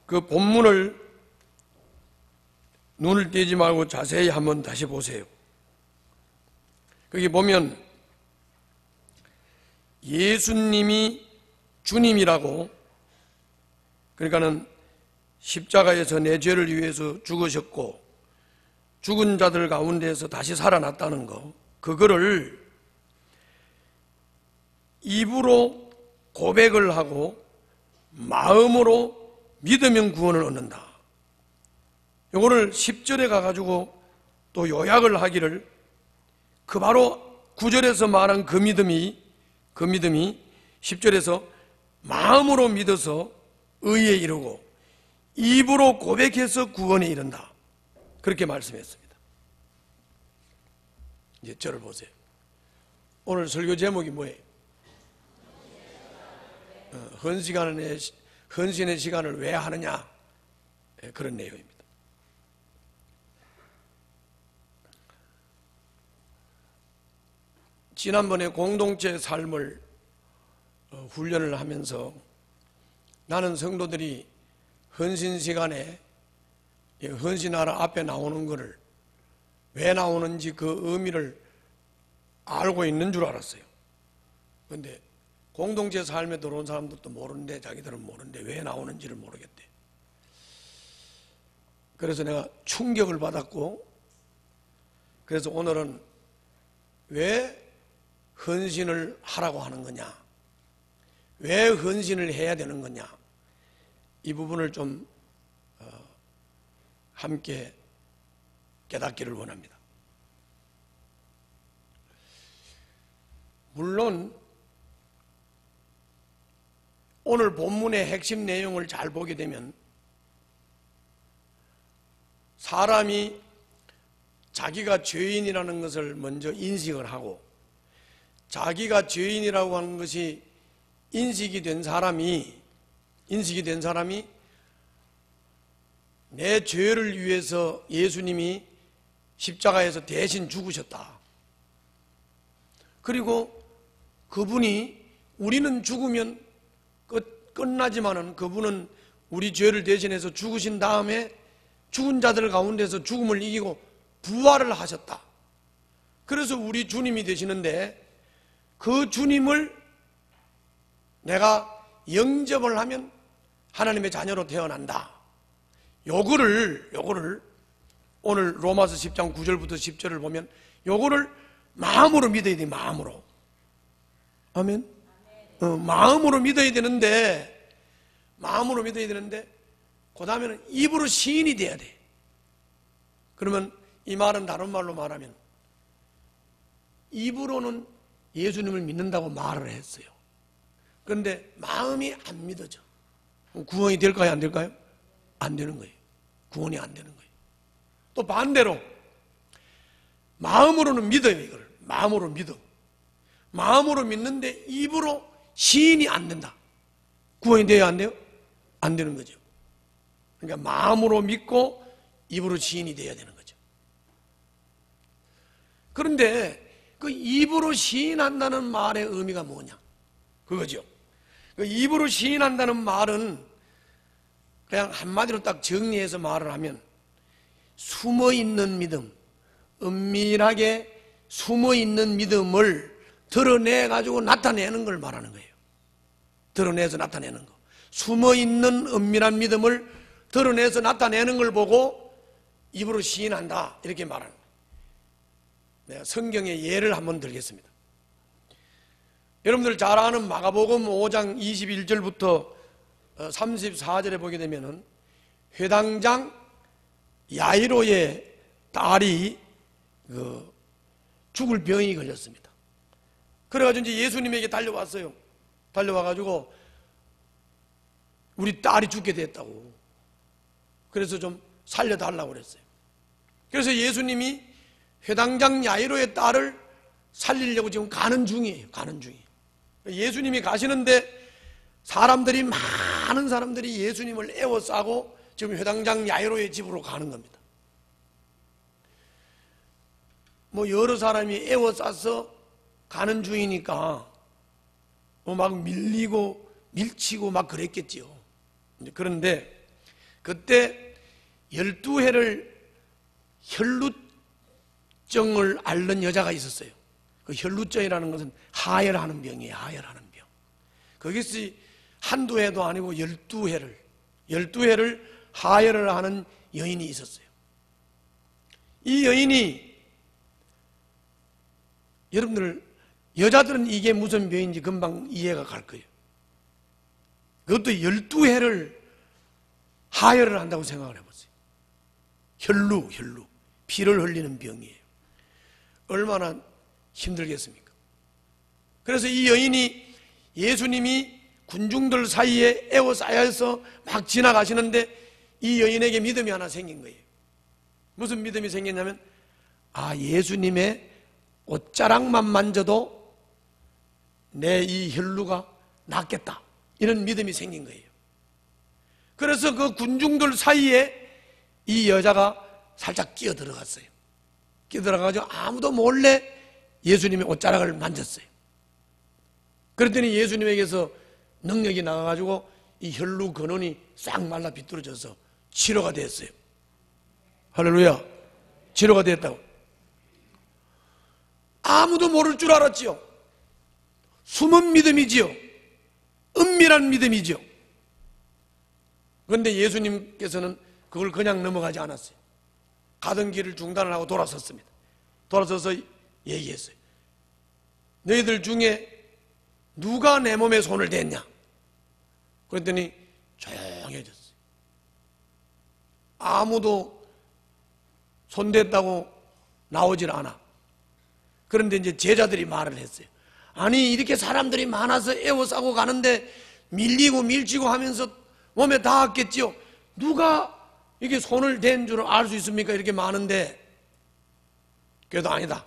그 본문을 눈을 떼지 말고 자세히 한번 다시 보세요. 거기 보면 예수님이 주님이라고, 그러니까는 십자가에서 내 죄를 위해서 죽으셨고 죽은 자들 가운데서 다시 살아났다는 거, 그거를 입으로 고백을 하고 마음으로 믿으면 구원을 얻는다. 요거를 10절에 가가지고 또 요약을 하기를, 그 바로 9절에서 말한 그 믿음이 10절에서 마음으로 믿어서 의에 이르고 입으로 고백해서 구원에 이른다, 그렇게 말씀했습니다. 이제 저를 보세요. 오늘 설교 제목이 뭐예요? 헌신의 시간을 왜 하느냐, 그런 내용입니다. 지난번에 공동체 삶을 훈련을 하면서 나는 성도들이 헌신 시간에 헌신하라 앞에 나오는 것을 왜 나오는지 그 의미를 알고 있는 줄 알았어요. 그런데 공동체 삶에 들어온 사람들도 모르는데, 자기들은 모르는데 왜 나오는지를 모르겠대. 그래서 내가 충격을 받았고, 그래서 오늘은 왜 헌신을 하라고 하는 거냐, 왜 헌신을 해야 되는 거냐, 이 부분을 좀 함께 깨닫기를 원합니다. 물론 오늘 본문의 핵심 내용을 잘 보게 되면 사람이 자기가 죄인이라는 것을 먼저 인식을 하고, 자기가 죄인이라고 하는 것이 인식이 된 사람이 내 죄를 위해서 예수님이 십자가에서 대신 죽으셨다. 그리고 그분이, 우리는 죽으면 끝나지만은 그분은 우리 죄를 대신해서 죽으신 다음에 죽은 자들 가운데서 죽음을 이기고 부활을 하셨다. 그래서 우리 주님이 되시는데, 그 주님을 내가 영접을 하면 하나님의 자녀로 태어난다. 요거를 오늘 로마서 10장 9절부터 10절을 보면 요거를 마음으로 믿어야 돼. 마음으로. 아멘. 마음으로 믿어야 되는데 그 다음에는 입으로 시인이 돼야 돼. 그러면 이 말은 다른 말로 말하면, 입으로는 예수님을 믿는다고 말을 했어요. 그런데 마음이 안 믿어져. 구원이 될까요, 안 될까요? 안 되는 거예요. 구원이 안 되는 거예요. 또 반대로 마음으로는 믿어요. 이걸 마음으로 믿어. 마음으로 믿는데 입으로 시인이 안 된다. 구원이 돼요, 안 돼요? 안 되는 거죠. 그러니까 마음으로 믿고 입으로 시인이 돼야 되는 거죠. 그런데 그 입으로 시인한다는 말의 의미가 뭐냐, 그거죠. 그 입으로 시인한다는 말은 그냥 한마디로 딱 정리해서 말을 하면, 숨어있는 믿음, 은밀하게 숨어있는 믿음을 드러내가지고 나타내는 걸 말하는 거예요. 드러내서 나타내는 거. 숨어있는 은밀한 믿음을 드러내서 나타내는 걸 보고 입으로 시인한다, 이렇게 말하는 거예요. 내가 성경의 예를 한번 들겠습니다. 여러분들 잘 아는 마가복음 5장 21절부터 34절에 보게 되면은 회당장 야이로의 딸이 죽을 병이 걸렸습니다. 그래가지고 이제 예수님에게 달려왔어요. 달려와가지고 우리 딸이 죽게 됐다고. 그래서 좀 살려달라고 그랬어요. 그래서 예수님이 회당장 야이로의 딸을 살리려고 지금 가는 중이에요. 예수님이 가시는데 많은 사람들이 예수님을 에워싸고 지금 회당장 야이로의 집으로 가는 겁니다. 여러 사람이 에워싸서 가는 중이니까 막 밀리고 밀치고 막 그랬겠지요. 그런데 그때 12해를 혈루증을 앓는 여자가 있었어요. 그 혈루증이라는 것은 하혈하는 병이에요. 하혈하는 병. 그것이 한두 해도 아니고 12해를 하혈을 하는 여인이 있었어요. 이 여인이, 여러분들, 여자들은 이게 무슨 병인지 금방 이해가 갈 거예요. 그것도 12해를 하혈을 한다고 생각을 해보세요. 혈루, 피를 흘리는 병이에요. 얼마나 힘들겠습니까? 그래서 이 여인이 예수님이 군중들 사이에 에워싸여서 막 지나가시는데 이 여인에게 믿음이 하나 생긴 거예요. 무슨 믿음이 생겼냐면, 예수님의 옷자락만 만져도 내 이 혈루가 낫겠다, 이런 믿음이 생긴 거예요. 그래서 그 군중들 사이에 이 여자가 살짝 끼어들어갔어요. 끼어들어가가지고 아무도 몰래 예수님의 옷자락을 만졌어요. 그랬더니 예수님에게서 능력이 나가가지고 이 혈루 근원이 싹 말라 비뚤어져서 치료가 됐어요. 할렐루야. 치료가 됐다고. 아무도 모를 줄 알았지요. 숨은 믿음이지요. 은밀한 믿음이지요. 그런데 예수님께서는 그걸 그냥 넘어가지 않았어요. 가던 길을 중단을 하고 돌아섰습니다. 돌아서서 얘기했어요. 너희들 중에 누가 내 몸에 손을 댔냐? 그랬더니 조용해졌어요. 아무도 손댔다고 나오질 않아. 그런데 이제 제자들이 말을 했어요. 아니, 이렇게 사람들이 많아서 에워싸고 가는데 밀리고 밀치고 하면서 몸에 닿았겠지요. 누가 이게 손을 댄 줄 알 수 있습니까? 이렇게 많은데. 그래도 아니다.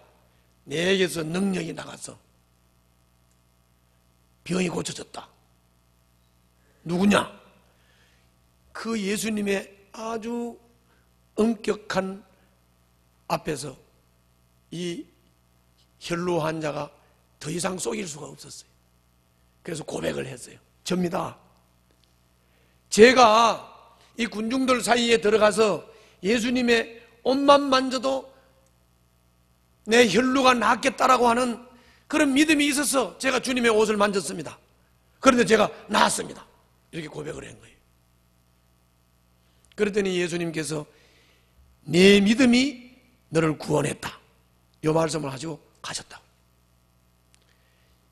내게서 능력이 나가서 병이 고쳐졌다. 누구냐? 그 예수님의 아주 엄격한 앞에서 이 혈루 환자가 더 이상 속일 수가 없었어요. 그래서 고백을 했어요. 접니다. 제가 이 군중들 사이에 들어가서 예수님의 옷만 만져도 내 혈루가 낫겠다라고 하는 그런 믿음이 있어서 제가 주님의 옷을 만졌습니다. 그런데 제가 나았습니다. 이렇게 고백을 한 거예요. 그랬더니 예수님께서 네 믿음이 너를 구원했다, 이 말씀을 하시고 가셨다.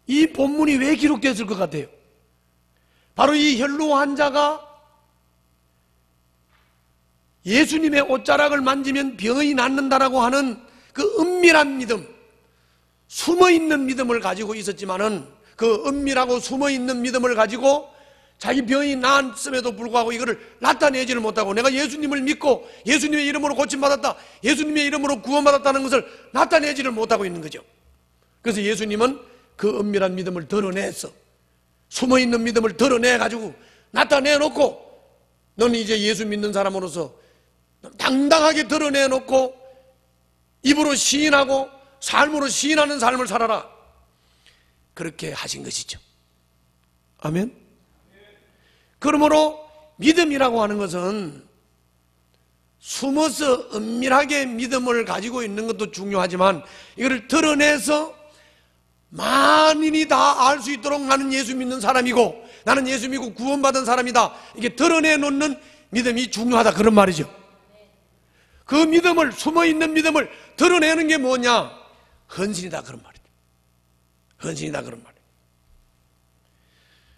이 본문이 왜 기록됐을 것 같아요? 바로 이 혈루 환자가 예수님의 옷자락을 만지면 병이 낫는다라고 하는 그 은밀한 믿음, 숨어있는 믿음을 가지고 있었지만은 그 은밀하고 숨어있는 믿음을 가지고 자기 병이 나았음에도 불구하고 이거를 나타내지를 못하고 내가 예수님을 믿고 예수님의 이름으로 고침받았다, 예수님의 이름으로 구원받았다는 것을 나타내지를 못하고 있는 거죠. 그래서 예수님은 그 은밀한 믿음을 드러내서 숨어있는 믿음을 드러내가지고 나타내놓고 너는 이제 예수 믿는 사람으로서 당당하게 드러내놓고 입으로 시인하고 삶으로 시인하는 삶을 살아라, 그렇게 하신 것이죠. 아멘. 그러므로 믿음이라고 하는 것은 숨어서 은밀하게 믿음을 가지고 있는 것도 중요하지만 이거를 드러내서 만인이 다 알 수 있도록 나는 예수 믿는 사람이고 나는 예수 믿고 구원받은 사람이다, 이게 드러내놓는 믿음이 중요하다, 그런 말이죠. 그 믿음을, 숨어있는 믿음을 드러내는 게 뭐냐? 헌신이다, 그런 말이죠. 헌신이다, 그런 말이에요.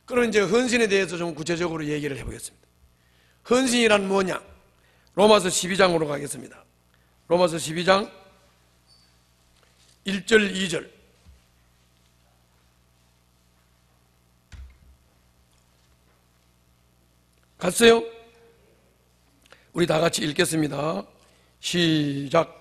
그럼 이제 헌신에 대해서 좀 구체적으로 얘기를 해보겠습니다. 헌신이란 뭐냐? 로마서 12장으로 가겠습니다. 로마서 12장 1절 2절. 갔어요? 우리 다 같이 읽겠습니다. 시작.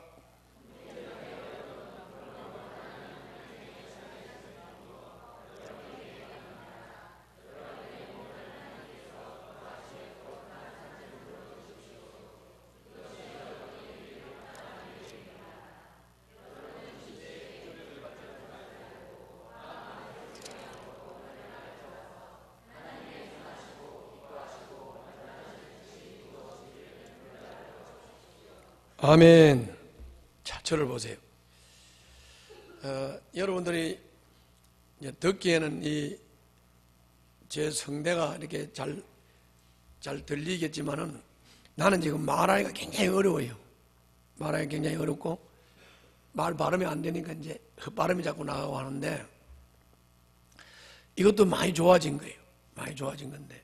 아멘. 자, 저를 보세요. 여러분들이 이제 듣기에는 제 성대가 이렇게 잘 들리겠지만은 나는 지금 말하기가 굉장히 어려워요. 말하기가 굉장히 어렵고 말 발음이 안 되니까 이제 헛발음이 자꾸 나가고 하는데 이것도 많이 좋아진 거예요. 많이 좋아진 건데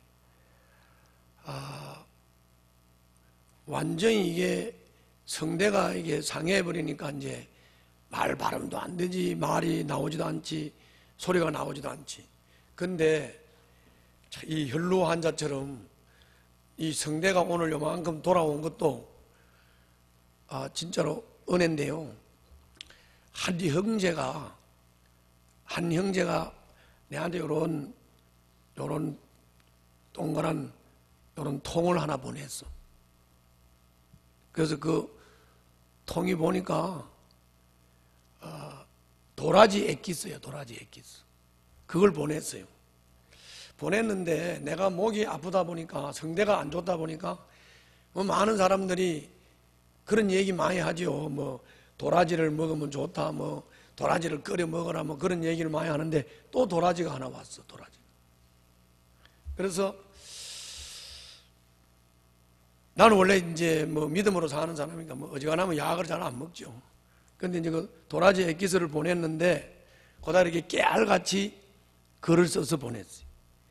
완전히 이게 성대가 이게 상해버리니까 이제 말 발음도 안 되지, 말이 나오지도 않지, 소리가 나오지도 않지. 근데 이 혈루 환자처럼 이 성대가 오늘 요만큼 돌아온 것도 진짜로 은혜인데요. 한 형제가 내한테 요런 동그란 요런 통을 하나 보냈어. 그래서 그 통이 보니까 도라지 액기스예요. 도라지 액기스. 그걸 보냈어요. 보냈는데 내가 목이 아프다 보니까, 성대가 안 좋다 보니까 뭐 많은 사람들이 그런 얘기 많이 하죠. 뭐 도라지를 먹으면 좋다, 뭐 도라지를 끓여 먹어라, 뭐 그런 얘기를 많이 하는데 또 도라지가 하나 왔어. 도라지. 그래서 나는 원래 이제 뭐 믿음으로 사는 사람이니까 뭐 어지간하면 약을 잘 안 먹죠. 근데 이제 그 도라지 액기스를 보냈는데 거기다 이렇게 깨알같이 글을 써서 보냈어요.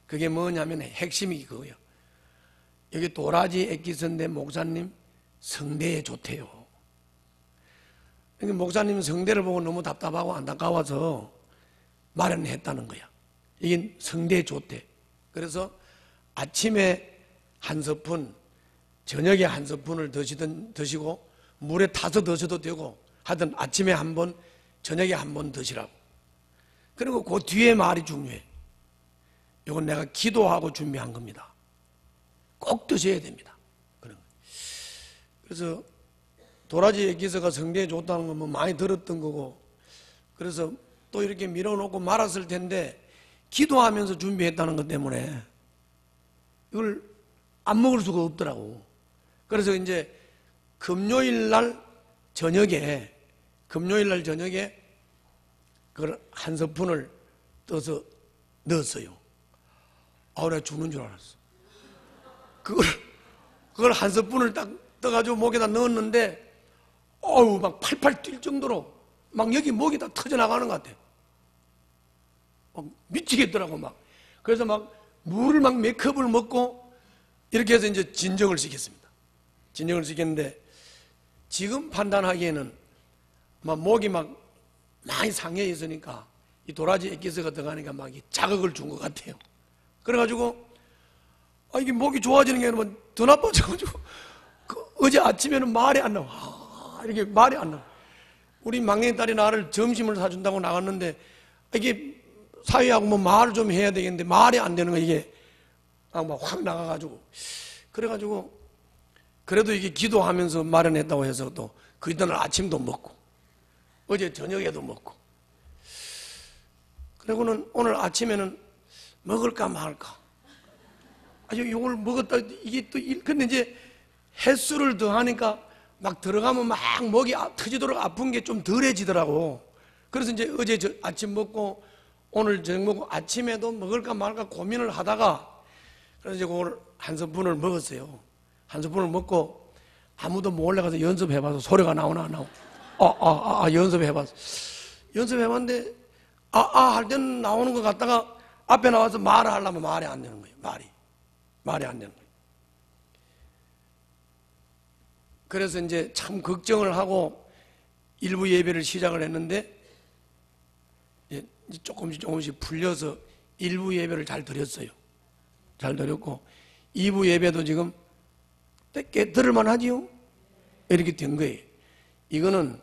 그게 뭐냐면 핵심이 그거예요. 여기 도라지 액기스인데 목사님 성대에 좋대요. 그러니까 목사님 성대를 보고 너무 답답하고 안타까워서 마련했다는 거야. 이게 성대에 좋대. 그래서 아침에 한 스푼, 저녁에 한 스푼을 드시고 물에 타서 드셔도 되고 하여튼 아침에 한 번, 저녁에 한 번 드시라고. 그리고 그 뒤에 말이 중요해. 이건 내가 기도하고 준비한 겁니다. 꼭 드셔야 됩니다. 그래서 도라지 액기스가 성대에 좋다는 건 뭐 많이 들었던 거고, 그래서 또 이렇게 밀어놓고 말았을 텐데 기도하면서 준비했다는 것 때문에 이걸 안 먹을 수가 없더라고. 그래서 이제 금요일 날 저녁에 그걸 한 스푼을 떠서 넣었어요. 내가 죽는 줄 알았어. 그걸 한 스푼을 딱 떠가지고 목에다 넣었는데 막 팔팔 뛸 정도로 막 여기 목이 다 터져나가는 것 같아. 막 미치겠더라고 막. 그래서 막 물을 막 몇 컵을 먹고 이렇게 해서 이제 진정을 시켰습니다. 진정을 시켰는데 지금 판단하기에는 막 목이 막 많이 상해 있으니까 이 도라지 액기스가 들어가니까 막 자극을 준 것 같아요. 그래가지고 이게 목이 좋아지는 게 아니라 더 나빠져가지고 어제 아침에는 말이 안 나와. 이렇게 말이 안 나와. 우리 막내딸이 나를 점심을 사준다고 나갔는데 이게 사위하고 뭐 말을 좀 해야 되겠는데 말이 안 되는 거야. 이게 막 확 나가가지고. 그래가지고 그래도 이게 기도하면서 마련했다고 해서 또 그 이튿날 아침도 먹고 어제 저녁에도 먹고, 그리고는 오늘 아침에는 먹을까 말까. 이걸 먹었다. 이게 또 근데 이제 횟수를 더 하니까 막 들어가면 막 목이 터지도록 아픈 게 좀 덜해지더라고. 그래서 이제 어제 아침 먹고 오늘 저녁 먹고 아침에도 먹을까 말까 고민을 하다가 그래서 이제 그걸 한 스푼을 먹었어요. 한 스푼을 먹고 아무도 몰래 가서 연습해봐서 소리가 나오나 안 나오나. 연습해봤어. 연습해봤는데 할 때는 나오는 것 같다가 앞에 나와서 말을 하려면 말이 안 되는 거예요. 말이 안 되는 거예요. 그래서 이제 참 걱정을 하고 일부 예배를 시작을 했는데 조금씩 풀려서 일부 예배를 잘 드렸어요. 잘 드렸고 2부 예배도 지금 꽤 들을만 하지요? 이렇게 된 거예요. 이거는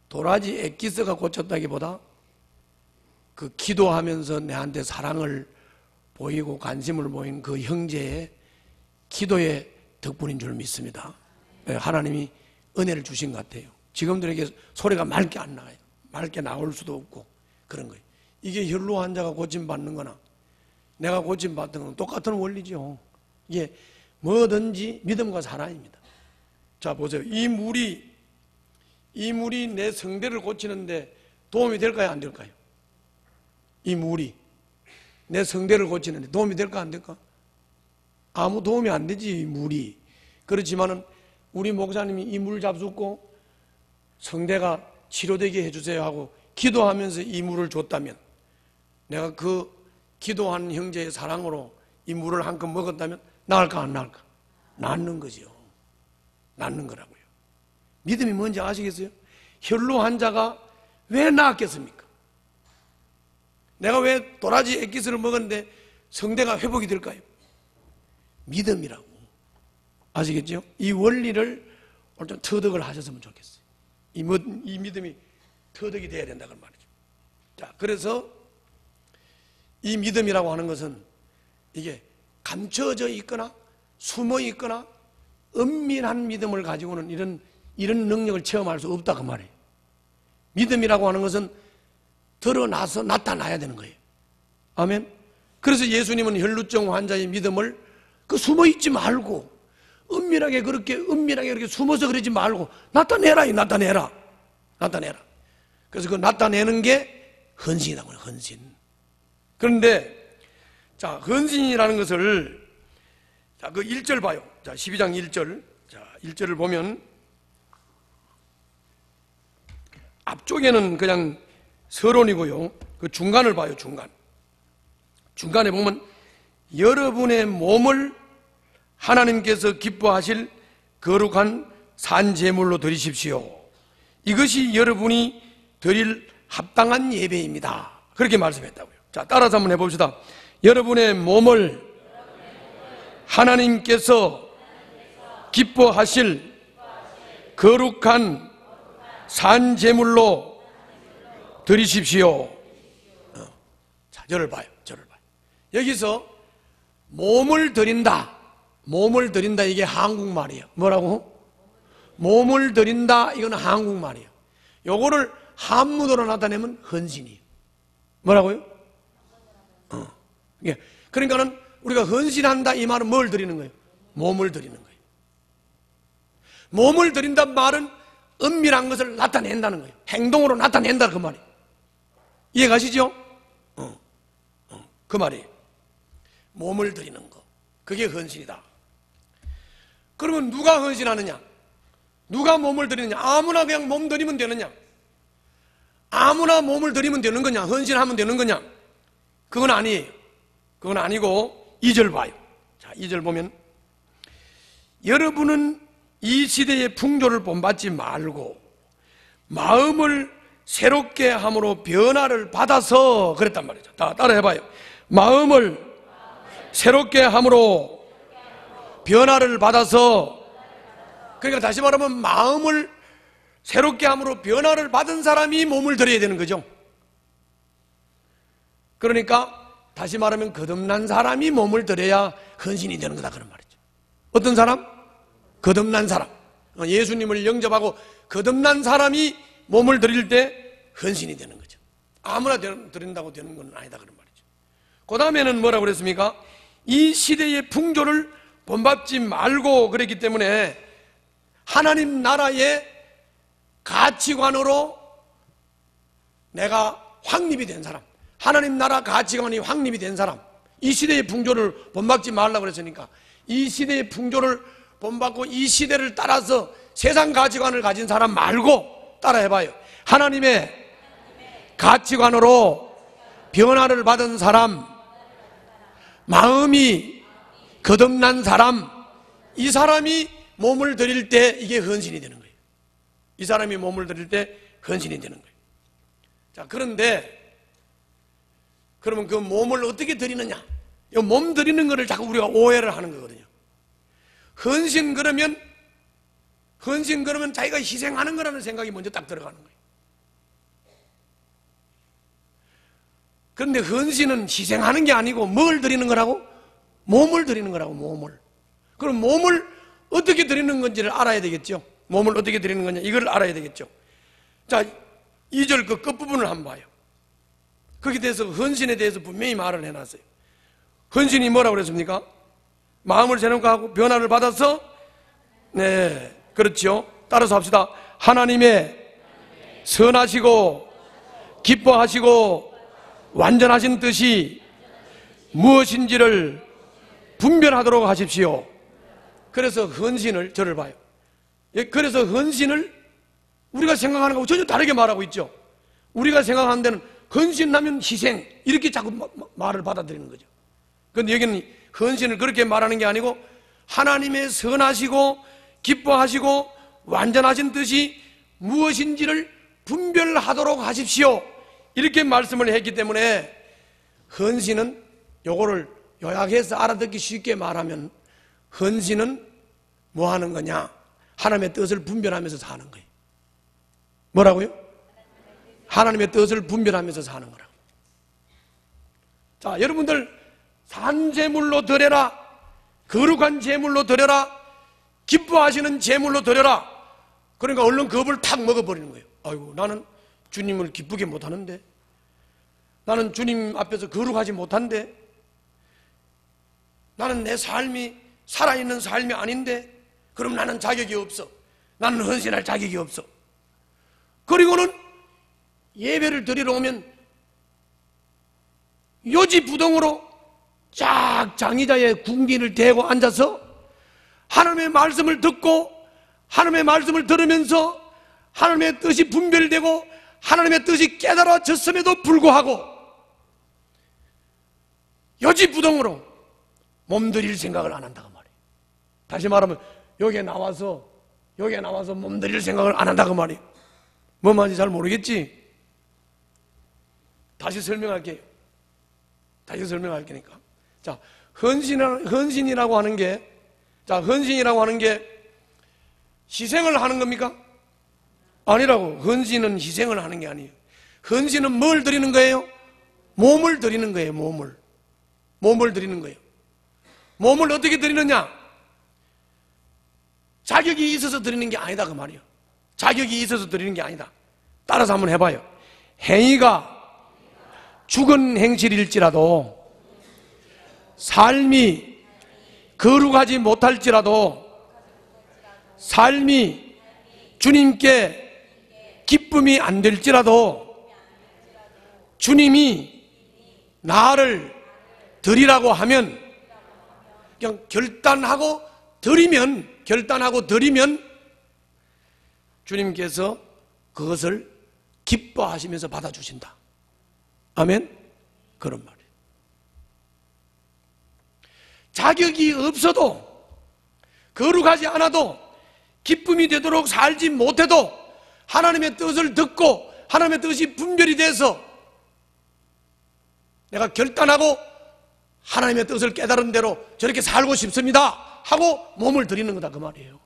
도라지 액기스가 고쳤다기보다 그 기도하면서 내한테 사랑을 보이고 관심을 보인 그 형제의 기도의 덕분인 줄 믿습니다. 하나님이 은혜를 주신 것 같아요. 지금도 이렇게 소리가 맑게 안 나가요. 맑게 나올 수도 없고 그런 거예요. 이게 혈루 환자가 고침받는 거나 내가 고침받던 건 똑같은 원리죠. 이게 뭐든지 믿음과 사랑입니다. 자, 보세요. 이 물이 내 성대를 고치는데 도움이 될까요, 안 될까요? 이 물이 내 성대를 고치는데 도움이 될까, 안 될까? 아무 도움이 안 되지, 물이. 그렇지만은 우리 목사님이 이 물 잡숫고 성대가 치료되게 해주세요 하고 기도하면서 이 물을 줬다면, 내가 그 기도한 형제의 사랑으로 이 물을 한컵 먹었다면 나을까, 안 나을까? 낫는 거죠. 낫는 거라고요. 믿음이 뭔지 아시겠어요? 혈루 환자가 왜 나았겠습니까? 내가 왜 도라지 액기스를 먹었는데 성대가 회복이 될까요? 믿음이라고. 아시겠죠? 이 원리를 오늘 좀 터득을 하셨으면 좋겠어요. 이 믿음이 터득이 돼야 된다, 그 말이죠. 자, 그래서 이 믿음이라고 하는 것은 이게 감춰져 있거나 숨어 있거나 은밀한 믿음을 가지고는 이런 능력을 체험할 수 없다, 그 말이에요. 믿음이라고 하는 것은 드러나서 나타나야 되는 거예요. 아멘. 그래서 예수님은 혈루증 환자의 믿음을 숨어 있지 말고 은밀하게 그렇게 숨어서 그러지 말고 나타내라. 그래서 그 나타내는 게 헌신이라고 해요. 헌신. 그런데 자, 헌신이라는 것을 자, 그 1절 봐요. 자, 12장 1절. 자, 1절을 보면 앞쪽에는 그냥 서론이고요. 그 중간을 봐요, 중간. 중간에 보면 여러분의 몸을 하나님께서 기뻐하실 거룩한 산제물로 드리십시오. 이것이 여러분이 드릴 합당한 예배입니다. 그렇게 말씀했다고요. 자, 따라서 한번 해봅시다. 여러분의 몸을 하나님께서 기뻐하실 거룩한 산제물로 드리십시오. 자, 저를 봐요. 여기서 몸을 드린다 이게 한국말이에요. 뭐라고? 몸을 드린다, 이거는 한국말이에요. 요거를 한문으로 나타내면 헌신이에요. 뭐라고요? 그러니까는 우리가 헌신한다 이 말은 뭘 드리는 거예요? 몸을 드리는 거예요. 몸을 드린다는 말은 은밀한 것을 나타낸다는 거예요. 행동으로 나타낸다, 그 말이에요. 이해가시죠? 그 말이에요. 몸을 드리는 거, 그게 헌신이다. 그러면 누가 헌신하느냐? 누가 몸을 드리느냐? 아무나 그냥 몸 드리면 되느냐? 아무나 몸을 드리면 되는 거냐? 헌신하면 되는 거냐? 그건 아니에요. 그건 아니고 2절 봐요. 자, 2절 보면 여러분은 이 시대의 풍조를 본받지 말고 마음을 새롭게 함으로 변화를 받아서, 그랬단 말이죠. 따라 해봐요. 마음을 새롭게 함으로 변화를 받아서. 그러니까 다시 말하면 마음을 새롭게 함으로 변화를 받은 사람이 몸을 드려야 되는 거죠. 그러니까 다시 말하면 거듭난 사람이 몸을 드려야 헌신이 되는 거다, 그런 말이죠. 어떤 사람? 거듭난 사람. 예수님을 영접하고 거듭난 사람이 몸을 드릴 때 헌신이 되는 거죠. 아무나 드린다고 되는 건 아니다, 그런 말이죠. 그 다음에는 뭐라고 그랬습니까? 이 시대의 풍조를 본받지 말고, 그랬기 때문에 하나님 나라의 가치관으로 내가 확립이 된 사람, 하나님 나라 가치관이 확립이 된 사람, 이 시대의 풍조를 본받지 말라고 그랬으니까 이 시대의 풍조를 본받고 이 시대를 따라서 세상 가치관을 가진 사람 말고 따라해봐요. 하나님의 가치관으로 변화를 받은 사람, 마음이 거듭난 사람, 이 사람이 몸을 드릴 때 이게 헌신이 되는 거예요. 이 사람이 몸을 드릴 때 헌신이 되는 거예요. 자, 그런데 그러면 그 몸을 어떻게 드리느냐? 이 몸 드리는 거를 자꾸 우리가 오해를 하는 거거든요. 헌신 그러면 자기가 희생하는 거라는 생각이 먼저 딱 들어가는 거예요. 그런데 헌신은 희생하는 게 아니고 뭘 드리는 거라고? 몸을 드리는 거라고, 몸을. 그럼 몸을 어떻게 드리는 건지를 알아야 되겠죠. 몸을 어떻게 드리는 거냐, 이걸 알아야 되겠죠. 자, 2절 그 끝부분을 한번 봐요. 거기에 대해서 헌신에 대해서 분명히 말을 해놨어요. 헌신이 뭐라고 그랬습니까? 마음을 새롭게 하고 변화를 받아서 그렇죠? 따라서 합시다. 하나님의 선하시고 기뻐하시고 완전하신 뜻이 무엇인지를 분별하도록 하십시오. 그래서 헌신을, 저를 봐요. 그래서 헌신을 우리가 생각하는 거하고 전혀 다르게 말하고 있죠. 우리가 생각하는 데는 헌신하면 희생, 이렇게 자꾸 말을 받아들이는 거죠. 그런데 여기는 헌신을 그렇게 말하는 게 아니고 하나님의 선하시고 기뻐하시고 완전하신 뜻이 무엇인지를 분별하도록 하십시오, 이렇게 말씀을 했기 때문에 헌신은, 요거를 요약해서 알아듣기 쉽게 말하면 헌신은 뭐 하는 거냐? 하나님의 뜻을 분별하면서 사는 거예요. 뭐라고요? 하나님의 뜻을 분별하면서 사는 거라고. 자, 여러분들 산 제물로 드려라, 거룩한 제물로 드려라, 기뻐하시는 제물로 드려라. 그러니까 얼른 겁을 탁 먹어버리는 거예요. 아이고, 나는 주님을 기쁘게 못하는데, 나는 주님 앞에서 거룩하지 못한데, 나는 내 삶이 살아있는 삶이 아닌데, 그럼 나는 자격이 없어. 나는 헌신할 자격이 없어. 그리고는 예배를 드리러 오면 요지부동으로 쫙 장의자의 궁디를 대고 앉아서 하나님의 말씀을 듣고 하나님의 말씀을 들으면서 하나님의 뜻이 분별되고 하나님의 뜻이 깨달아졌음에도 불구하고 요지부동으로 몸들일 생각을 안 한다고 말이에요. 다시 말하면 여기에 나와서 몸들일 생각을 안 한다고 말이에요. 뭐 말인지 잘 모르겠지? 다시 설명할게요. 다시 설명할 테니까. 자, 헌신이라고 하는 게, 자, 헌신이라고 하는 게 희생을 하는 겁니까? 아니라고. 헌신은 희생을 하는 게 아니에요. 헌신은 뭘 드리는 거예요? 몸을 드리는 거예요. 몸을 드리는 거예요. 몸을 어떻게 드리느냐? 자격이 있어서 드리는 게 아니다 그 말이에요. 자격이 있어서 드리는 게 아니다. 따라서 한번 해봐요. 행위가 죽은 행실일지라도, 삶이 거룩하지 못할지라도, 삶이 주님께 기쁨이 안 될지라도, 주님이 나를 드리라고 하면, 그냥 결단하고 드리면 주님께서 그것을 기뻐하시면서 받아주신다. 아멘? 그런 말이에요. 자격이 없어도, 거룩하지 않아도, 기쁨이 되도록 살지 못해도 하나님의 뜻을 듣고 하나님의 뜻이 분별이 돼서 내가 결단하고 하나님의 뜻을 깨달은 대로 저렇게 살고 싶습니다 하고 몸을 드리는 거다 그 말이에요.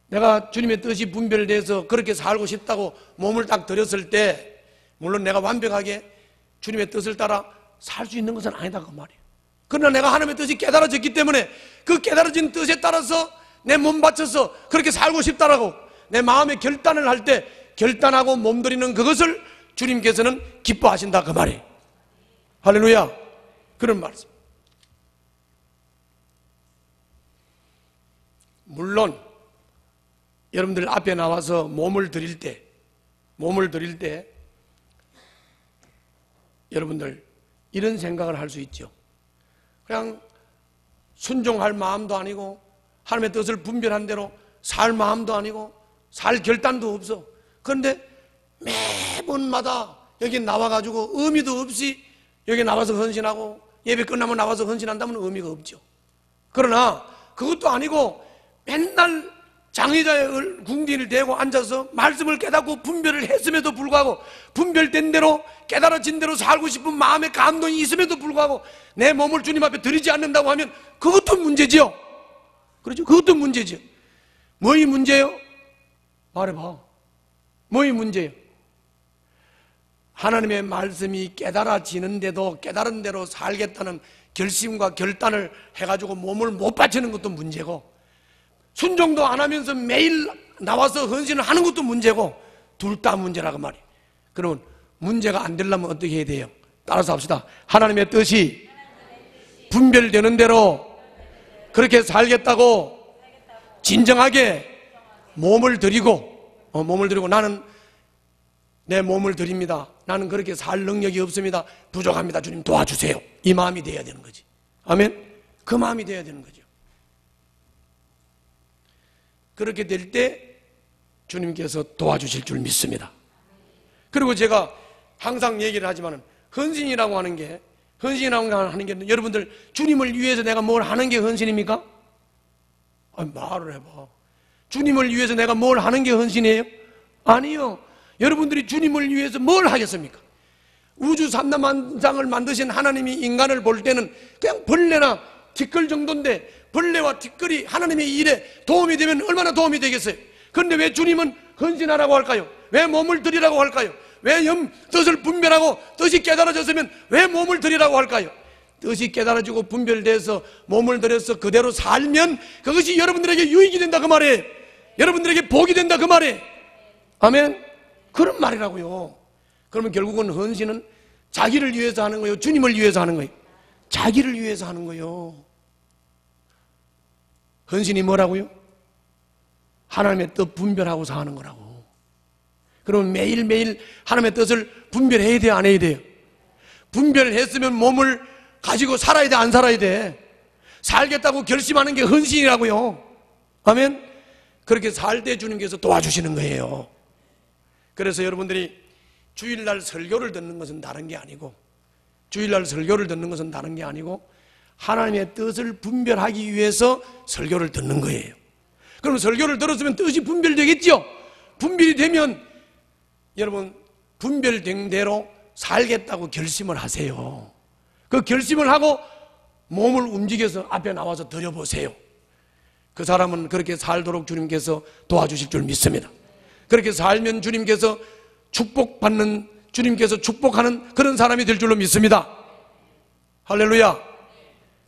내가 주님의 뜻이 분별돼서 그렇게 살고 싶다고 몸을 딱 드렸을 때, 물론 내가 완벽하게 주님의 뜻을 따라 살 수 있는 것은 아니다 그 말이에요. 그러나 내가 하나님의 뜻이 깨달아졌기 때문에 그 깨달아진 뜻에 따라서 내 몸 바쳐서 그렇게 살고 싶다라고 내 마음의 결단을 할 때 결단하고 몸드리는 그것을 주님께서는 기뻐하신다 그 말이에요. 할렐루야. 그런 말씀. 물론 여러분들 앞에 나와서 몸을 드릴 때 여러분들 이런 생각을 할 수 있죠. 그냥 순종할 마음도 아니고 하나님의 뜻을 분별한 대로 살 마음도 아니고 살 결단도 없어. 그런데 매번마다 여기 나와가지고 의미도 없이 여기 나와서 헌신하고 예배 끝나면 나와서 헌신한다면 의미가 없죠. 그러나 그것도 아니고 맨날 장의자의 궁디를 대고 앉아서 말씀을 깨닫고 분별을 했음에도 불구하고 분별된 대로 깨달아진 대로 살고 싶은 마음의 감동이 있음에도 불구하고 내 몸을 주님 앞에 드리지 않는다고 하면 그것도 문제지요. 그렇죠? 그것도 문제지요. 뭐이 문제요? 말해봐. 뭐이 문제요? 하나님의 말씀이 깨달아지는데도 깨달은 대로 살겠다는 결심과 결단을 해가지고 몸을 못 바치는 것도 문제고, 순종도 안 하면서 매일 나와서 헌신을 하는 것도 문제고, 둘 다 문제라고 말이에요. 그러면 문제가 안 되려면 어떻게 해야 돼요? 따라서 합시다. 하나님의 뜻이 분별되는 대로 그렇게 살겠다고 진정하게 몸을 드리고 나는 내 몸을 드립니다. 나는 그렇게 살 능력이 없습니다. 부족합니다. 주님 도와주세요. 이 마음이 돼야 되는 거지. 아멘? 그 마음이 돼야 되는 거죠. 그렇게 될 때 주님께서 도와주실 줄 믿습니다. 그리고 제가 항상 얘기를 하지만 헌신이라고 하는 게 여러분들 주님을 위해서 내가 뭘 하는 게 헌신입니까? 말을 해봐. 주님을 위해서 내가 뭘 하는 게 헌신이에요? 아니요. 여러분들이 주님을 위해서 뭘 하겠습니까? 우주 삼라만상을 만드신 하나님이 인간을 볼 때는 그냥 벌레나 티끌 정도인데, 벌레와 티끌이 하나님의 일에 도움이 되면 얼마나 도움이 되겠어요? 그런데 왜 주님은 헌신하라고 할까요? 왜 몸을 드리라고 할까요? 왜 뜻을 분별하고 뜻이 깨달아졌으면 왜 몸을 드리라고 할까요? 뜻이 깨달아지고 분별돼서 몸을 들여서 그대로 살면 그것이 여러분들에게 유익이 된다 그 말이에요. 여러분들에게 복이 된다 그 말이에요. 아멘? 그런 말이라고요. 그러면 결국은 헌신은 자기를 위해서 하는 거예요? 주님을 위해서 하는 거예요? 자기를 위해서 하는 거예요. 헌신이 뭐라고요? 하나님의 뜻 분별하고 사는 거라고. 그러면 매일매일 하나님의 뜻을 분별해야 돼요? 안 해야 돼요? 분별했으면 몸을 가지고 살아야 돼? 안 살아야 돼? 살겠다고 결심하는 게 헌신이라고요. 아멘? 그렇게 살 때 주님께서 도와주시는 거예요. 그래서 여러분들이 주일날 설교를 듣는 것은 다른 게 아니고, 하나님의 뜻을 분별하기 위해서 설교를 듣는 거예요. 그럼 설교를 들었으면 뜻이 분별되겠죠? 분별이 되면 여러분 분별된 대로 살겠다고 결심을 하세요. 그 결심을 하고 몸을 움직여서 앞에 나와서 드려보세요. 그 사람은 그렇게 살도록 주님께서 도와주실 줄 믿습니다. 그렇게 살면 주님께서 축복하는 그런 사람이 될 줄로 믿습니다. 할렐루야.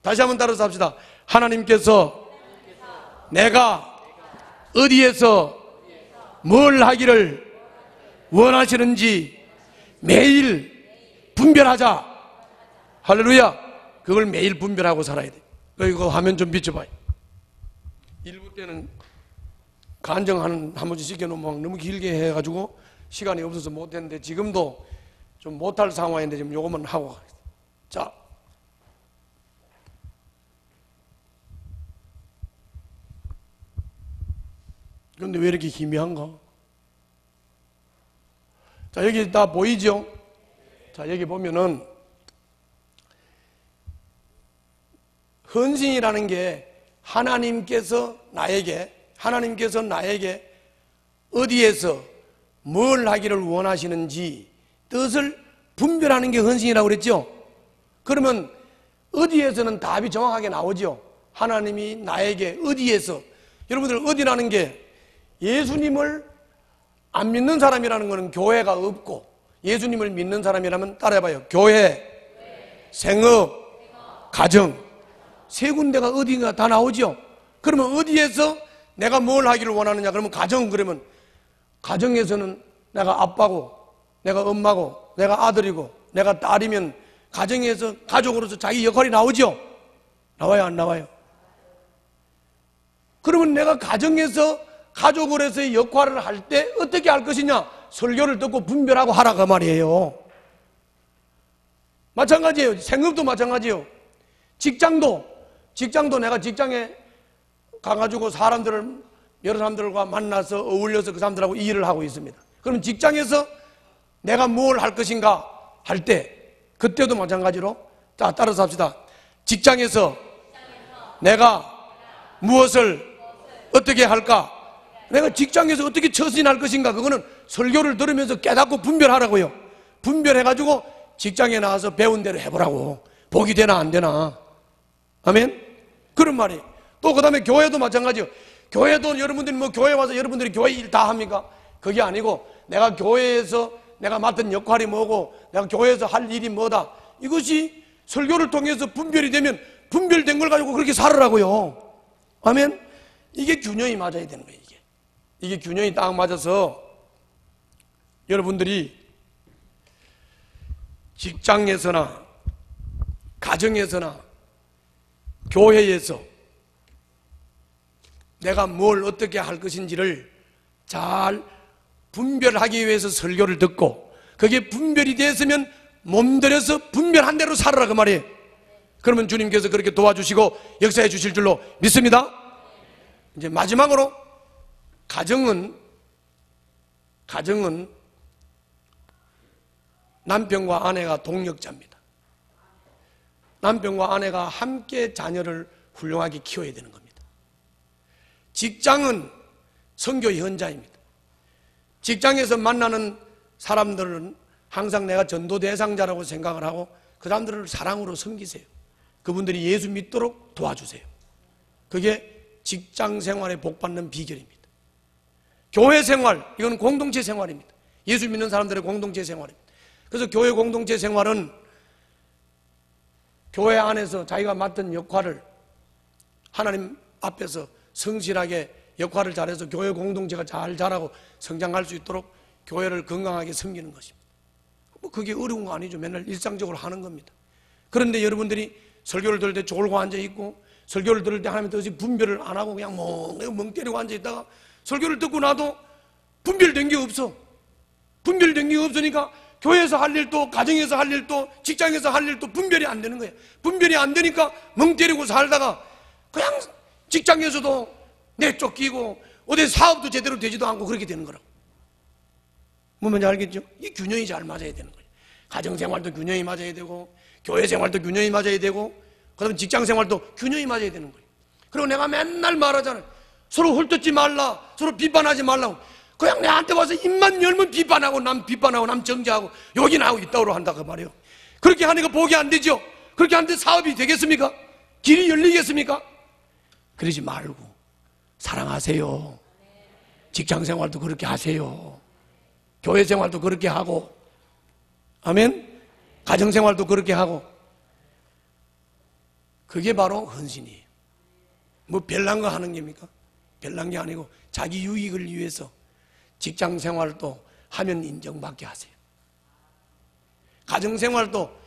다시 한번 따라서 합시다. 하나님께서 내가 어디에서 뭘 하기를 원하시는지 매일 분별하자. 할렐루야. 그걸 매일 분별하고 살아야 돼. 이거 화면 좀 비춰봐요. 일부 때는 간증하는 한 번씩 시켜놓으면 너무 길게 해가지고 시간이 없어서 못했는데, 지금도 좀 못할 상황인데 지금 요것만 하고 가겠습니다. 자, 그런데 왜 이렇게 희미한가? 자, 여기 다 보이죠? 자, 여기 보면은 헌신이라는 게 하나님께서 나에게 어디에서 뭘 하기를 원하시는지 뜻을 분별하는 게 헌신이라고 그랬죠? 그러면 어디에서는 답이 정확하게 나오죠? 하나님이 나에게 어디에서, 여러분들 어디라는 게 예수님을 안 믿는 사람이라는 것은 교회가 없고, 예수님을 믿는 사람이라면 따라해봐요. 교회, 생업, 가정, 세 군데가 어딘가 다 나오죠? 그러면 어디에서 내가 뭘 하기를 원하느냐? 그러면 가정, 그러면 가정에서는 내가 아빠고, 내가 엄마고, 내가 아들이고, 내가 딸이면 가정에서 가족으로서 자기 역할이 나오죠? 나와요, 안 나와요? 그러면 내가 가정에서 가족으로서의 역할을 할 때 어떻게 할 것이냐? 설교를 듣고 분별하고 하라 그 말이에요. 마찬가지예요. 생업도 마찬가지예요. 직장도 내가 직장에 가가지고 여러 사람들과 만나서 어울려서 그 사람들하고 일을 하고 있습니다. 그럼 직장에서 내가 뭘 할 것인가 할 때, 그때도 마찬가지로, 자, 따라서 합시다. 직장에서 내가 무엇을 어떻게 할까? 내가 직장에서 어떻게 처신할 것인가? 그거는 설교를 들으면서 깨닫고 분별하라고요. 분별해가지고 직장에 나와서 배운 대로 해보라고. 복이 되나 안 되나. 아멘? 그런 말이에요. 또 그 다음에 교회도 마찬가지예요. 교회도 여러분들이 교회 와서 여러분들이 교회 일 다 합니까? 그게 아니고 내가 교회에서 내가 맡은 역할이 뭐고 내가 교회에서 할 일이 뭐다. 이것이 설교를 통해서 분별이 되면 분별된 걸 가지고 그렇게 살으라고요. 아멘? 이게 균형이 맞아야 되는 거예요. 이게 균형이 딱 맞아서 여러분들이 직장에서나 가정에서나 교회에서 내가 뭘 어떻게 할 것인지를 잘 분별하기 위해서 설교를 듣고 그게 분별이 됐으면 몸들여서 분별한 대로 살아라 그 말이에요. 그러면 주님께서 그렇게 도와주시고 역사해 주실 줄로 믿습니다. 이제 마지막으로 가정은 남편과 아내가 동력자입니다. 남편과 아내가 함께 자녀를 훌륭하게 키워야 되는 겁니다. 직장은 선교 현장입니다. 직장에서 만나는 사람들은 항상 내가 전도 대상자라고 생각을 하고 그 사람들을 사랑으로 섬기세요. 그분들이 예수 믿도록 도와주세요. 그게 직장 생활에 복받는 비결입니다. 교회 생활, 이건 공동체 생활입니다. 예수 믿는 사람들의 공동체 생활입니다. 그래서 교회 공동체 생활은 교회 안에서 자기가 맡은 역할을 하나님 앞에서 성실하게 역할을 잘해서 교회 공동체가 잘 자라고 성장할 수 있도록 교회를 건강하게 섬기는 것입니다. 뭐 그게 어려운 거 아니죠. 맨날 일상적으로 하는 겁니다. 그런데 여러분들이 설교를 들을 때 졸고 앉아있고 설교를 들을 때 하나님 뜻이 분별을 안 하고 그냥 멍 때리고 앉아있다가 설교를 듣고 나도 분별된 게 없어. 분별된 게 없으니까 교회에서 할 일도 가정에서 할 일도 직장에서 할 일도 분별이 안 되는 거예요. 분별이 안 되니까 멍 때리고 살다가 그냥 직장에서도 내쫓기고 어디 사업도 제대로 되지도 않고 그렇게 되는 거라고. 뭔지 알겠죠? 이 균형이 잘 맞아야 되는 거예요. 가정생활도 균형이 맞아야 되고 교회생활도 균형이 맞아야 되고 그다음에 직장생활도 균형이 맞아야 되는 거예요. 그리고 내가 맨날 말하잖아요. 서로 헐뜯지 말라, 서로 비판하지 말라고. 그냥 내한테 와서 입만 열면 비판하고 남 정죄하고 욕이나 하고 있다고 한다 그 말이에요. 그렇게 하니까 복이 안 되죠. 그렇게 하는데 사업이 되겠습니까? 길이 열리겠습니까? 그러지 말고 사랑하세요. 직장생활도 그렇게 하세요. 교회생활도 그렇게 하고, 아멘? 가정생활도 그렇게 하고. 그게 바로 헌신이에요. 뭐 별난 거 하는 겁니까? 별난 게 아니고 자기 유익을 위해서 직장생활도 하면 인정받게 하세요. 가정생활도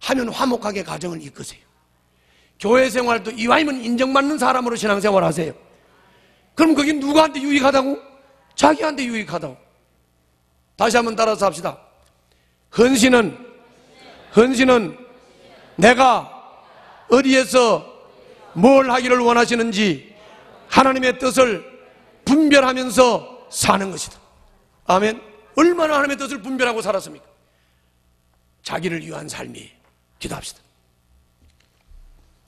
하면 화목하게 가정을 이끄세요. 교회생활도 이왕이면 인정받는 사람으로 신앙생활 하세요. 그럼 그게 누구한테 유익하다고? 자기한테 유익하다고. 다시 한번 따라서 합시다. 헌신은 내가 어디에서 뭘 하기를 원하시는지 하나님의 뜻을 분별하면서 사는 것이다. 아멘. 얼마나 하나님의 뜻을 분별하고 살았습니까? 자기를 위한 삶이에요. 기도합시다.